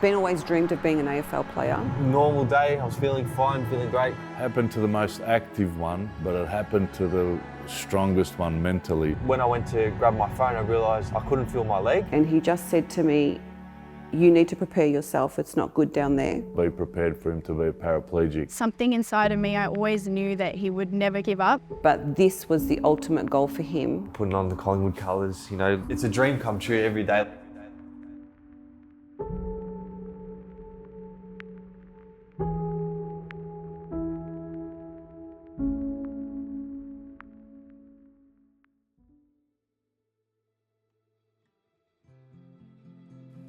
Ben always dreamed of being an AFL player. Normal day, I was feeling fine, feeling great. Happened to the most active one, but it happened to the strongest one mentally. When I went to grab my phone, I realised I couldn't feel my leg. And he just said to me, you need to prepare yourself, it's not good down there. Be prepared for him to be paraplegic. Something inside of me, I always knew that he would never give up. But this was the ultimate goal for him. Putting on the Collingwood colours, you know, it's a dream come true every day.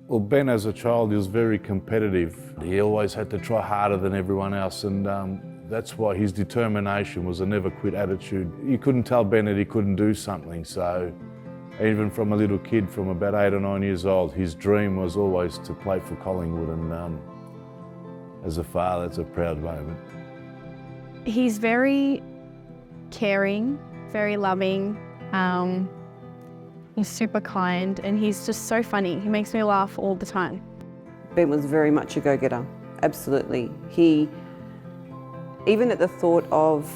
Well, Ben as a child, he was very competitive. He always had to try harder than everyone else, and that's why his determination was a never quit attitude. You couldn't tell Ben that he couldn't do something, so even from a little kid, from about 8 or 9 years old, his dream was always to play for Collingwood, and as a father, it's a proud moment. He's very caring, very loving. He's super kind and he's just so funny. He makes me laugh all the time. Ben was very much a go-getter, absolutely. He, even at the thought of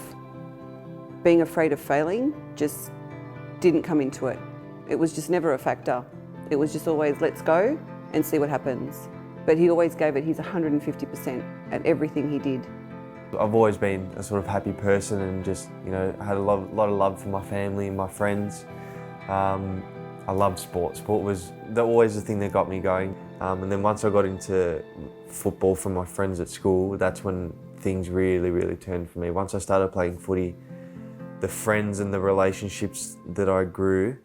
being afraid of failing, just didn't come into it. It was just never a factor. It was just always, let's go and see what happens. But he always gave it his 150% at everything he did. I've always been a sort of happy person and just, you know, had a lot of love for my family and my friends. I loved sport. Sport was always the thing that got me going. And then once I got into football from my friends at school, that's when things really turned for me. Once I started playing footy, the friends and the relationships that I grew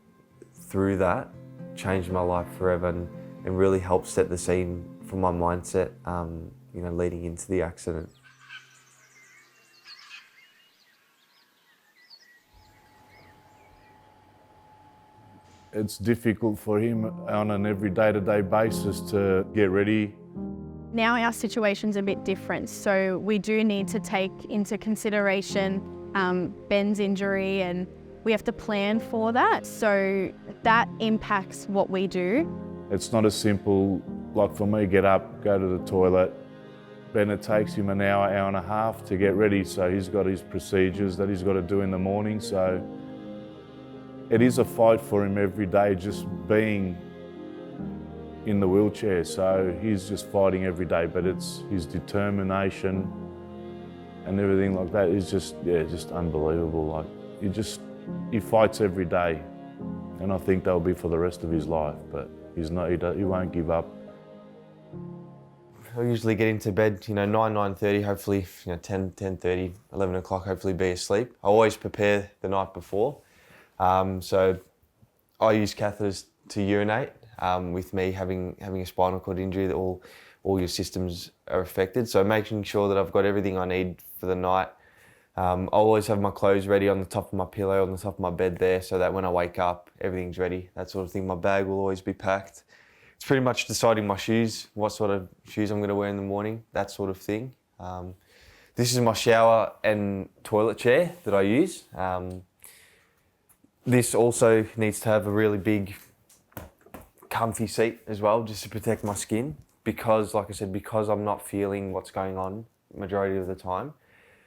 through that changed my life forever and really helped set the scene for my mindset, you know, leading into the accident. It's difficult for him on an every day-to-day basis to get ready. Now our situation's a bit different, so we do need to take into consideration Ben's injury and we have to plan for that, so that impacts what we do. It's not as simple, like for me, get up, go to the toilet. Ben, it takes him an hour, hour and a half to get ready, so he's got his procedures that he's got to do in the morning, so it is a fight for him every day just being in the wheelchair, so he's just fighting every day, but it's his determination and everything like that is just, yeah, just unbelievable. Like, he fights every day, and I think that'll be for the rest of his life, but he won't give up. I usually get into bed, you know, 9:30, hopefully, you know, 10:30, 11 o'clock, hopefully be asleep. I always prepare the night before. So I use catheters to urinate. With me having a spinal cord injury, that all your systems are affected. So making sure that I've got everything I need for the night. I always have my clothes ready on the top of my pillow, on the top of my bed there, so that when I wake up, everything's ready, that sort of thing. My bag will always be packed. It's pretty much deciding my shoes, what sort of shoes I'm going to wear in the morning, that sort of thing. This is my shower and toilet chair that I use. This also needs to have a really big, comfy seat as well, just to protect my skin. Because, like I said, because I'm not feeling what's going on majority of the time,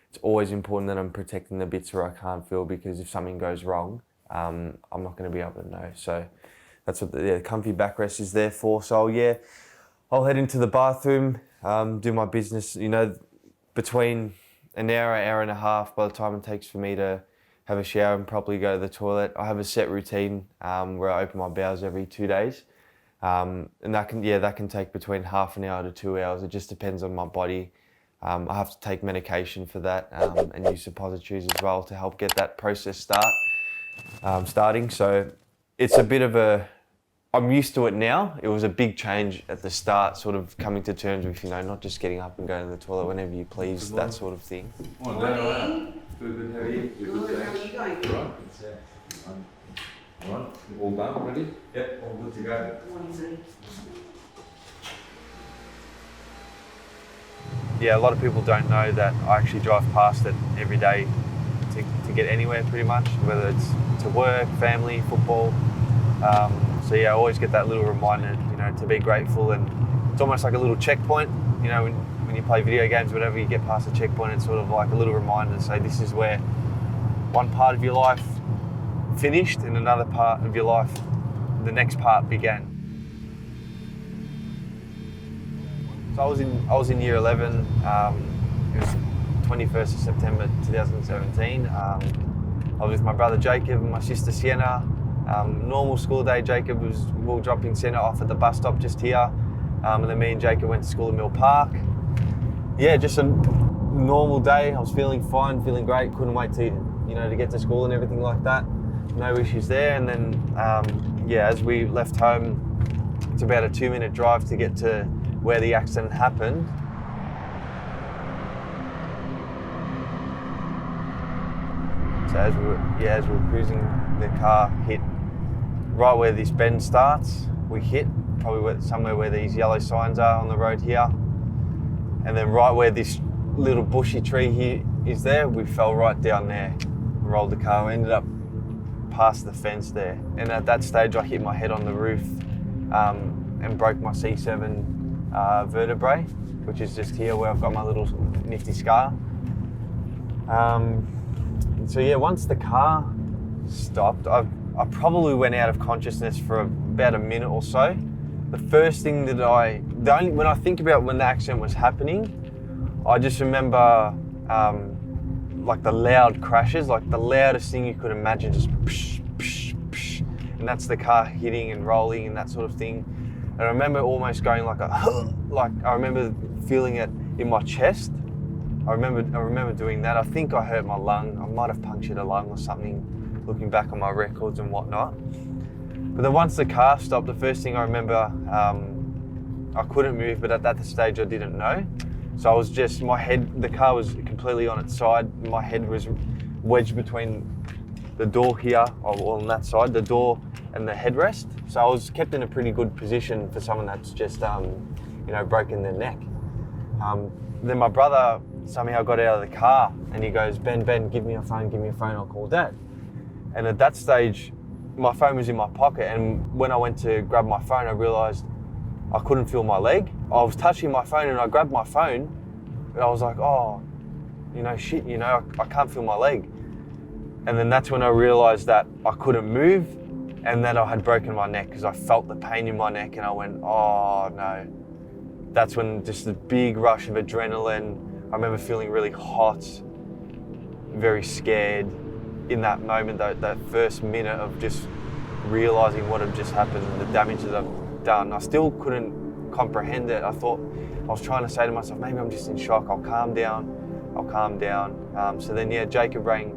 it's always important that I'm protecting the bits where I can't feel, because if something goes wrong, I'm not going to be able to know. So that's what the comfy backrest is there for. So yeah, I'll head into the bathroom, do my business, you know, between an hour and a half by the time it takes for me to have a shower and properly go to the toilet. I have a set routine where I open my bowels every 2 days. And that can take between half an hour to 2 hours. It just depends on my body. I have to take medication for that and use suppositories as well to help get that process starting. So it's a bit of I'm used to it now. It was a big change at the start, sort of coming to terms with, you know, not just getting up and going to the toilet whenever you please, that sort of thing. Morning. Good, how are you? Good, how are you going? Right. Right, all done, ready? Yep, all good to go. Morning, Yeah, a lot of people don't know that I actually drive past it every day to get anywhere pretty much, whether it's to work, family, football. So yeah, I always get that little reminder, you know, to be grateful and it's almost like a little checkpoint. You know, when you play video games, whatever, you get past the checkpoint, it's sort of like a little reminder to say this is where one part of your life finished and another part of your life, the next part began. So I was in year 11. It was 21st of September 2017. I was with my brother Jacob and my sister Sienna. Normal school day, we were dropping Sienna off at the bus stop just here. And then me and Jacob went to school in Mill Park. Yeah, just a normal day. I was feeling fine, feeling great. Couldn't wait to get to school and everything like that. No issues there. And then, as we left home, it's about a 2-minute drive to get to where the accident happened. So as we were cruising, the car hit right where this bend starts. We hit probably somewhere where these yellow signs are on the road here. And then right where this little bushy tree here is there, we fell right down there. Rolled the car, ended up past the fence there. And at that stage, I hit my head on the roof and broke my C7 vertebrae, which is just here where I've got my little nifty scar. Once the car stopped, I probably went out of consciousness for about a minute or so. The first thing when I think about when the accident was happening, I just remember like the loud crashes, like the loudest thing you could imagine, just psh, psh, psh. And that's the car hitting and rolling and that sort of thing. And I remember almost going like I remember feeling it in my chest. I remember doing that. I think I hurt my lung. I might have punctured a lung or something, looking back on my records and whatnot. But then once the car stopped, the first thing I remember, I couldn't move, but at that stage I didn't know. So I was just, the car was completely on its side. My head was wedged between the door here, or on that side, the door and the headrest. So I was kept in a pretty good position for someone that's just, broken their neck. Then my brother somehow got out of the car and he goes, Ben, give me your phone, I'll call Dad. And at that stage, my phone was in my pocket, and when I went to grab my phone, I realised I couldn't feel my leg. I was touching my phone and I grabbed my phone and I was like, I can't feel my leg. And then that's when I realised that I couldn't move and that I had broken my neck, because I felt the pain in my neck and I went, oh no. That's when just a big rush of adrenaline. I remember feeling really hot, very scared in that moment, that first minute of just realising what had just happened and the damage that I've done. I still couldn't comprehend it. I was trying to say to myself, maybe I'm just in shock, I'll calm down. So then, Jacob rang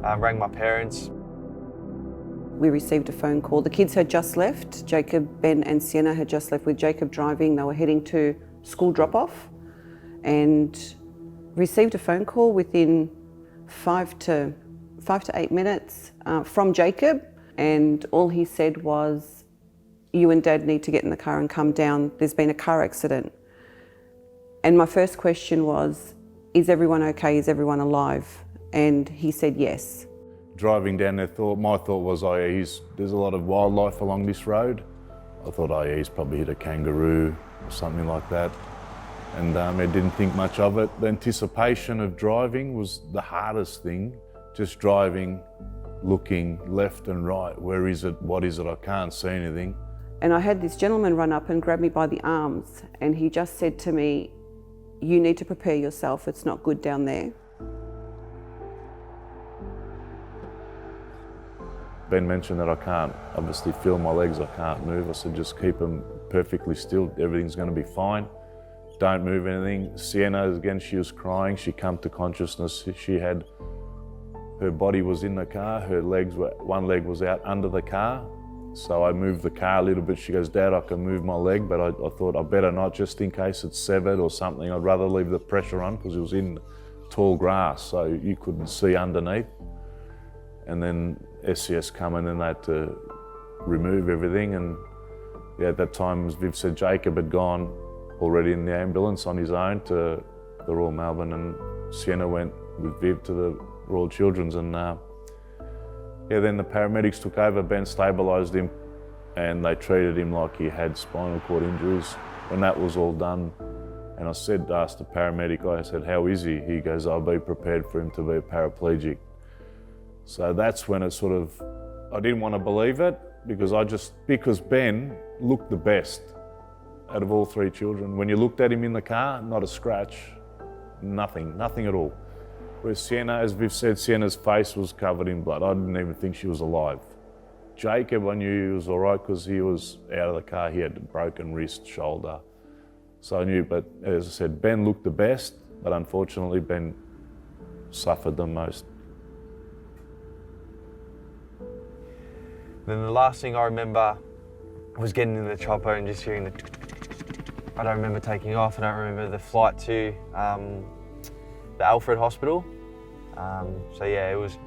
my parents. We received a phone call. The kids had just left. Jacob, Ben and Sienna had just left with Jacob driving. They were heading to school drop-off and received a phone call within 5 to 8 minutes from Jacob. And all he said was, you and Dad need to get in the car and come down. There's been a car accident. And my first question was, is everyone okay? Is everyone alive? And he said yes. Driving down there, my thought was, there's a lot of wildlife along this road. I thought, he's probably hit a kangaroo or something like that. And I didn't think much of it. The anticipation of driving was the hardest thing. Just driving, looking left and right. Where is it? What is it? I can't see anything. And I had this gentleman run up and grab me by the arms, and he just said to me, you need to prepare yourself, it's not good down there. Ben mentioned that I can't obviously feel my legs, I can't move. I said, just keep them perfectly still, everything's going to be fine. Don't move anything. Sienna, again, she was crying, she came to consciousness. Her body was in the car, one leg was out under the car. So I moved the car a little bit. She goes, Dad, I can move my leg, but I thought I better not, just in case it's severed or something. I'd rather leave the pressure on, because it was in tall grass, so you couldn't see underneath. And then SCS come in and they had to remove everything. And at that time, as Viv said, Jacob had gone already in the ambulance on his own to the Royal Melbourne, and Sienna went with Viv to the Royal Children's. And then the paramedics took over. Ben stabilised him and they treated him like he had spinal cord injuries. when that was all done, and asked the paramedic, I said, how is he? He goes, I'll be prepared for him to be paraplegic. So that's when it sort of, I didn't want to believe it because Ben looked the best out of all three children. When you looked at him in the car, not a scratch, nothing at all. Whereas Sienna, as we've said, Sienna's face was covered in blood. I didn't even think she was alive. Jacob, I knew he was all right because he was out of the car. He had a broken wrist, shoulder. So I knew, but as I said, Ben looked the best, but unfortunately Ben suffered the most. Then the last thing I remember was getting in the chopper and just hearing the. I don't remember taking off. I don't remember the flight to the Alfred Hospital. So yeah, it was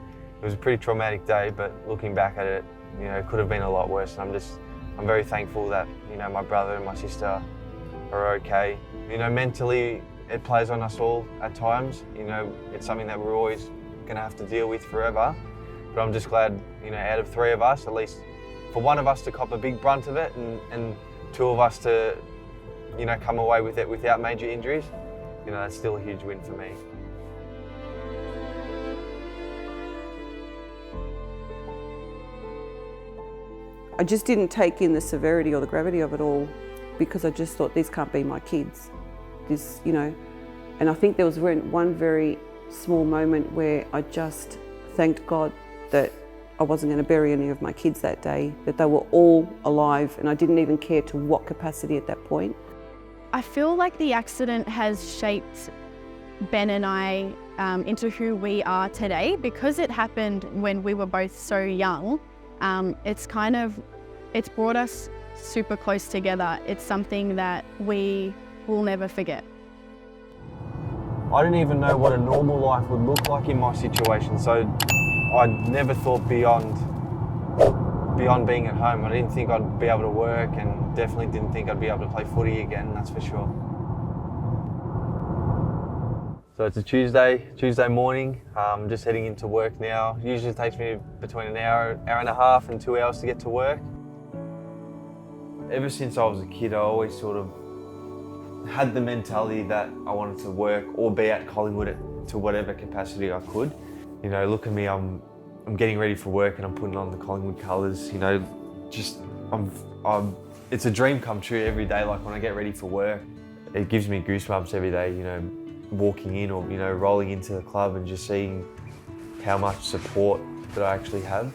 a pretty traumatic day. But looking back at it, you know, it could have been a lot worse. And I'm very thankful that, you know, my brother and my sister are okay. You know, mentally it plays on us all at times. You know, it's something that we're always going to have to deal with forever. But I'm just glad, you know, out of three of us, at least for one of us to cop a big brunt of it and two of us to, you know, come away with it without major injuries, you know, that's still a huge win for me. I just didn't take in the severity or the gravity of it all because I just thought these can't be my kids. This, you know, and I think there was one very small moment where I just thanked God that I wasn't going to bury any of my kids that day, that they were all alive, and I didn't even care to what capacity at that point. I feel like the accident has shaped Ben and I into who we are today. Because it happened when we were both so young, it's brought us super close together. It's something that we will never forget. I didn't even know what a normal life would look like in my situation, so I never thought beyond being at home. I didn't think I'd be able to work, and definitely didn't think I'd be able to play footy again, that's for sure. So it's a Tuesday morning, just heading into work now. Usually it takes me between an hour and a half and 2 hours to get to work. Ever since I was a kid, I always sort of had the mentality that I wanted to work or be at Collingwood to whatever capacity I could. You know, look at me, I'm getting ready for work and I'm putting on the Collingwood colours. You know, it's a dream come true every day. Like when I get ready for work, it gives me goosebumps every day. You know, walking in or, you know, rolling into the club and just seeing how much support that I actually have.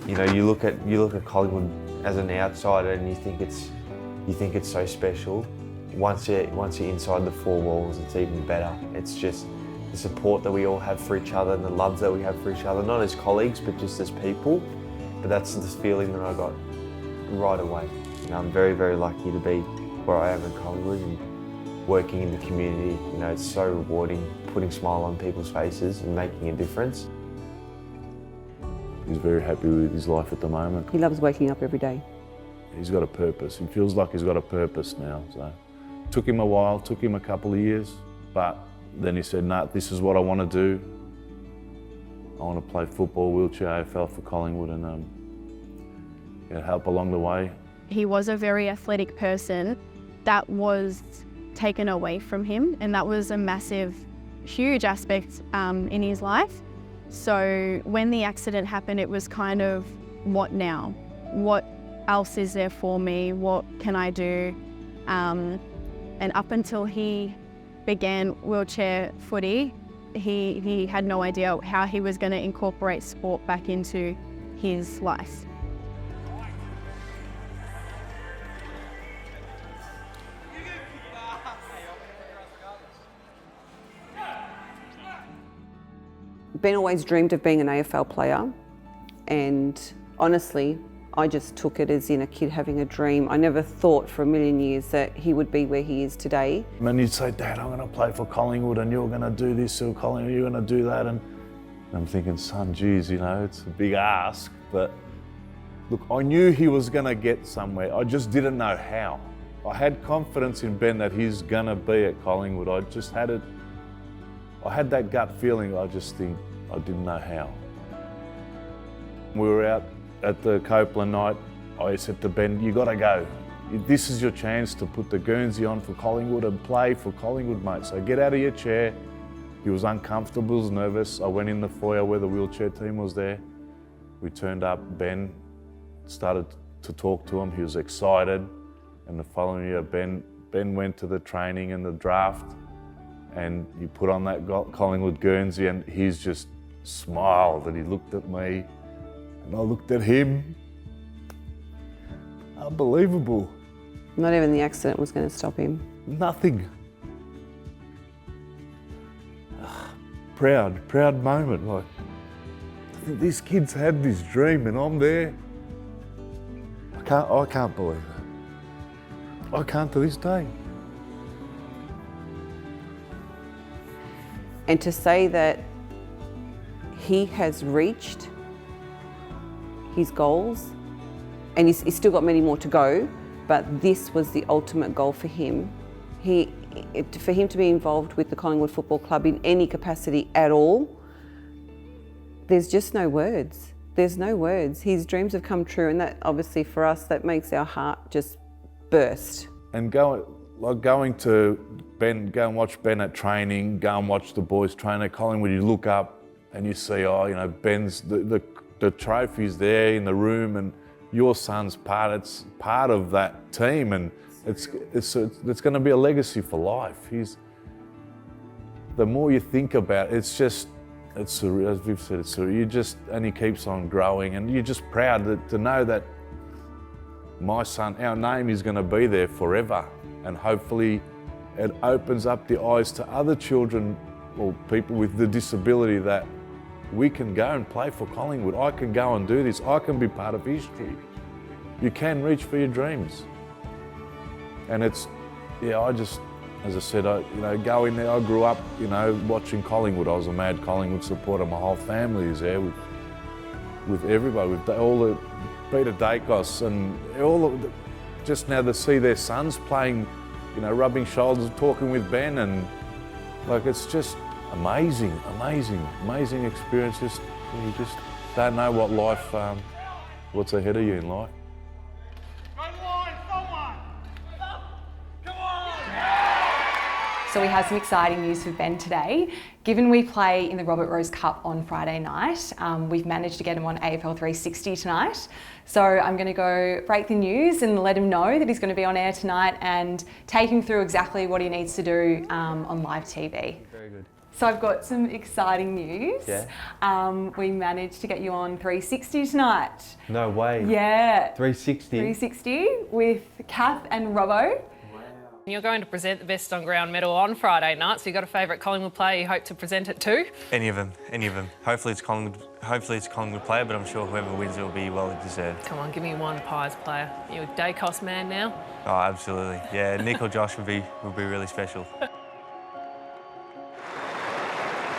You know, you look at Collingwood as an outsider and you think it's so special. Once you're inside the four walls, it's even better. It's just the support that we all have for each other and the love that we have for each other, not as colleagues, but just as people. But that's the feeling that I got right away. You know, I'm very, very lucky to be where I am in Collingwood and working in the community. You know, it's so rewarding, putting a smile on people's faces and making a difference. He's very happy with his life at the moment. He loves waking up every day. He's got a purpose. He feels like he's got a purpose now. So it took him a while, took him a couple of years, but then he said, nah, this is what I want to do. I want to play football, wheelchair AFL for Collingwood and help along the way. He was a very athletic person. That was taken away from him, and that was a massive, huge aspect in his life. So when the accident happened, it was kind of, what now? What else is there for me? What can I do? And up until he began wheelchair footy, he had no idea how he was going to incorporate sport back into his life. Ben always dreamed of being an AFL player, and honestly, I just took it as in a kid having a dream. I never thought for a million years that he would be where he is today. And you'd say, Dad, I'm going to play for Collingwood and you're going to do this or Collingwood, you're going to do that. And I'm thinking, son, geez, you know, it's a big ask. But look, I knew he was going to get somewhere. I just didn't know how. I had confidence in Ben that he's going to be at Collingwood. I just had it. I had that gut feeling. I just think I didn't know how. We were out at the Copeland night. I said to Ben, you got to go. This is your chance to put the Guernsey on for Collingwood and play for Collingwood, mate. So get out of your chair. He was uncomfortable, he was nervous. I went in the foyer where the wheelchair team was there. We turned up, Ben started to talk to him. He was excited. And the following year, Ben went to the training and the draft, and he put on that Collingwood Guernsey, and he's just smiled, and he looked at me, and I looked at him. Unbelievable. Not even the accident was going to stop him. Nothing. Proud moment. Like, I think these kids had this dream and I'm there. I can't believe it. I can't to this day. And to say that he has reached his goals, and he's still got many more to go, but this was the ultimate goal for him. For him to be involved with the Collingwood Football Club in any capacity at all, there's just no words. There's no words. His dreams have come true, and that obviously for us, that makes our heart just burst. And going to Ben, go and watch Ben at training, go and watch the boys train at Collingwood, you look up and you see, oh, you know, Ben's, the trophy's there in the room, and your son's it's part of that team, and it's going to be a legacy for life. The more you think about it, it's surreal, as we've said, it's surreal. And he keeps on growing, and you're just proud to know that my son, our name is going to be there forever, and hopefully it opens up the eyes to other children or people with the disability that we can go and play for Collingwood. I can go and do this. I can be part of history. You can reach for your dreams. And it's, yeah, as I said, going there, I grew up, watching Collingwood. I was a mad Collingwood supporter. My whole family is there with everybody, with all the Peter Dacos and just now to see their sons playing, rubbing shoulders, talking with Ben, and it's just amazing experience. You just don't know what life, what's ahead of you in life. So we have some exciting news for Ben today. Given we play in the Robert Rose Cup on Friday night, we've managed to get him on AFL 360 tonight. So I'm going to go break the news and let him know that he's going to be on air tonight and take him through exactly what he needs to do on live TV. Very good. So I've got some exciting news. Yeah. We managed to get you on 360 tonight. No way. Yeah. 360? 360 with Kath and Robbo. You're going to present the Best on Ground medal on Friday night, so you've got a favourite Collingwood player you hope to present it to? Any of them. Hopefully it's Collingwood player, but I'm sure whoever wins it will be well deserved. Come on, give me one Pies player. You're a Dacos man now? Oh, absolutely. Yeah, Nick or Josh would be really special.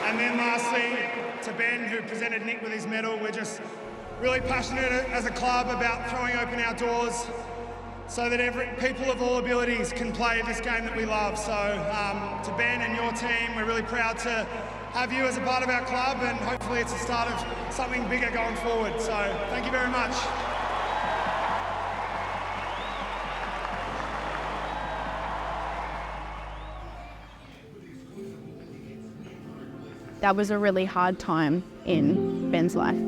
And then lastly, to Ben, who presented Nick with his medal, we're just really passionate as a club about throwing open our doors so that people of all abilities can play this game that we love. So to Ben and your team, we're really proud to have you as a part of our club, and hopefully it's the start of something bigger going forward. So thank you very much. That was a really hard time in Ben's life.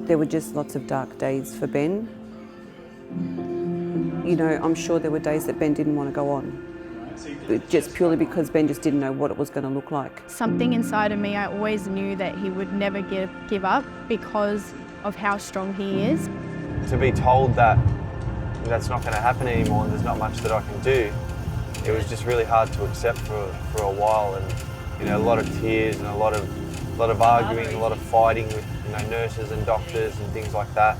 There were just lots of dark days for Ben. I'm sure there were days that Ben didn't want to go on, just purely because Ben just didn't know what it was going to look like. Something inside of me, I always knew that he would never give up because of how strong he is. To be told that that's not going to happen anymore and there's not much that I can do, it was just really hard to accept for a while, and a lot of tears and a lot of arguing, a lot of fighting with nurses and doctors and things like that.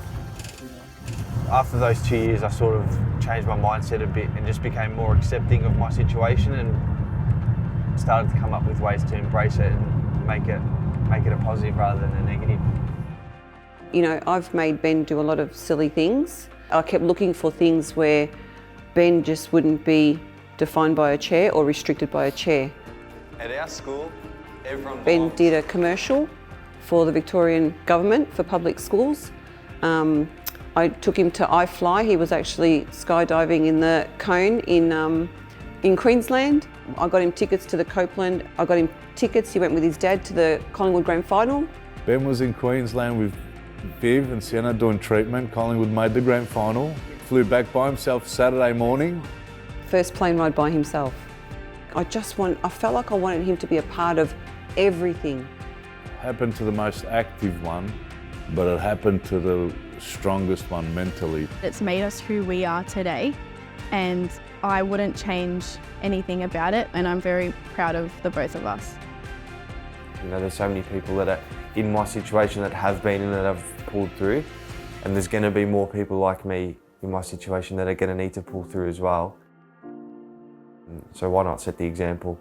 After those 2 years, I sort of changed my mindset a bit and just became more accepting of my situation and started to come up with ways to embrace it and make it a positive rather than a negative. I've made Ben do a lot of silly things. I kept looking for things where Ben just wouldn't be defined by a chair or restricted by a chair. At our school, everyone Ben did a commercial for the Victorian government for public schools. I took him to iFly. He was actually skydiving in the cone in Queensland. I got him tickets to the Copeland. I got him tickets. He went with his dad to the Collingwood Grand Final. Ben was in Queensland with Viv and Sienna doing treatment. Collingwood made the Grand Final. Flew back by himself Saturday morning. First plane ride by himself. I felt like I wanted him to be a part of everything. Happened to the most active one, but it happened to the strongest one mentally. It's made us who we are today, and I wouldn't change anything about it, and I'm very proud of the both of us. You know, there's so many people that are in my situation that have been in it, that have pulled through, and there's going to be more people like me in my situation that are going to need to pull through as well. So why not set the example?